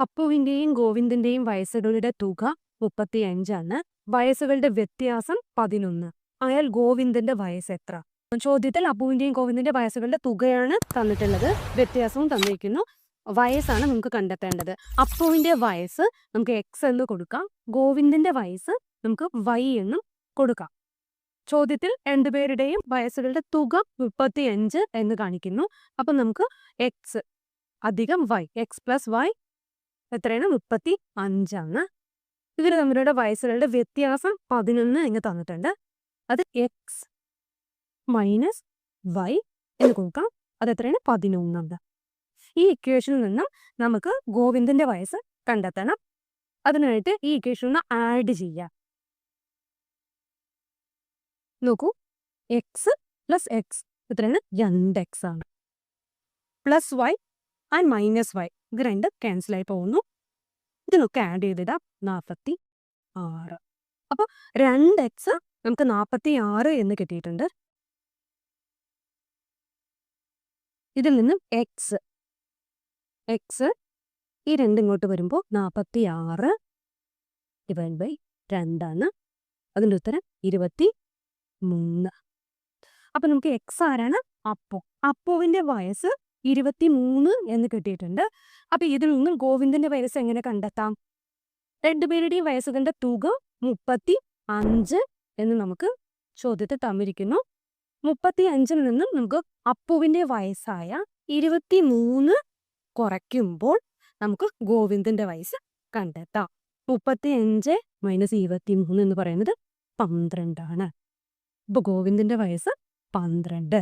അപ്പുവിന്റെയും ഗോവിന്ദന്റെയും വയസ്സുകളുടെ തുക 35ആണ്. വയസ്സുകളുടെ വ്യത്യാസം 11. ആയാൽ ഗോവിന്ദന്റെ വയസ്സ് എത്ര? ചോദ്യത്തിൽ അപ്പുവിന്റെയും ഗോവിന്ദന്റെ വയസ്സുകളുടെ തുകയാണ് തന്നിട്ടുള്ളത്, വ്യത്യാസവും തന്നിരിക്കുന്നു. വയസ്സാണ് നമുക്ക് കണ്ടെത്തേണ്ടത്. അപ്പുവിന്റെ വയസ്സ് നമുക്ക് എക്സ് എന്ന് കൊടുക്കാം, ഗോവിന്ദന്റെ വയസ്സ് നമുക്ക് വൈ എന്നും കൊടുക്കാം. ചോദ്യത്തിൽ രണ്ടുപേരുടെയും വയസ്സുകളുടെ തുക 35 എന്ന് കാണിക്കുന്നു. അപ്പൊ നമുക്ക് എക്സ് അധികം വൈ, എക്സ് പ്ലസ് വൈ എത്രയാണ്? 35ആണ്. ഇവർ തമ്മിലുള്ള വയസ്സുകളുടെ വ്യത്യാസം 11 എന്ന് തന്നിട്ടുണ്ട്. അത് എക്സ് മൈനസ് വൈ എന്ന് കൊടുക്കാം. അത് എത്രയാണ്? 11. ഈ ഇക്വേഷനിൽ നിന്നും നമുക്ക് ഗോവിന്ദന്റെ വയസ്സ് കണ്ടെത്തണം. അതിനായിട്ട് ഈ ഇക്വേഷൻ ആഡ് ചെയ്യാം. നോക്കൂ, എക്സ് പ്ലസ് എക്സ് എത്രയാണ്? 2x ആണ്. Plus y and minus y ഇത് രണ്ട് ക്യാൻസൽ ആയി പോകുന്നു. ഇതിനൊക്കെ ആഡ് ചെയ്തിടാം. 46. അപ്പോൾ 2x നമുക്ക് 46 എന്ന് കിട്ടിയിട്ടുണ്ട്. ഇതിൽ നിന്നും എക്സ് ഈ രണ്ട് ഇങ്ങോട്ട് വരുമ്പോൾ 46 ഡിവൈഡ് ബൈ 2ആണ്. അതിൻ്റെ ഉത്തരം 23. അപ്പൊ നമുക്ക് എക്സ് ആരാണ്? അപ്പുവിന്റെ വയസ്സ് 23 എന്ന് കിട്ടിയിട്ടുണ്ട്. അപ്പൊ ഇതിൽ നിന്നും ഗോവിന്ദന്റെ വയസ്സ് എങ്ങനെ കണ്ടെത്താം? രണ്ടുപേരുടെയും വയസ്സുകളുടെ തുക 35 എന്ന് നമുക്ക് ചോദ്യത്തിൽ തന്നിരിക്കുന്നു. 35 നിന്നും നമുക്ക് അപ്പുവിന്റെ വയസ്സായ 23 കുറയ്ക്കുമ്പോൾ നമുക്ക് ഗോവിന്ദന്റെ വയസ്സ് കണ്ടെത്താം. 35 മൈനസ് 23 എന്ന് പറയുന്നത് 12 ആണ്. ഇപ്പൊ ഗോവിന്ദന്റെ വയസ്സ് 12.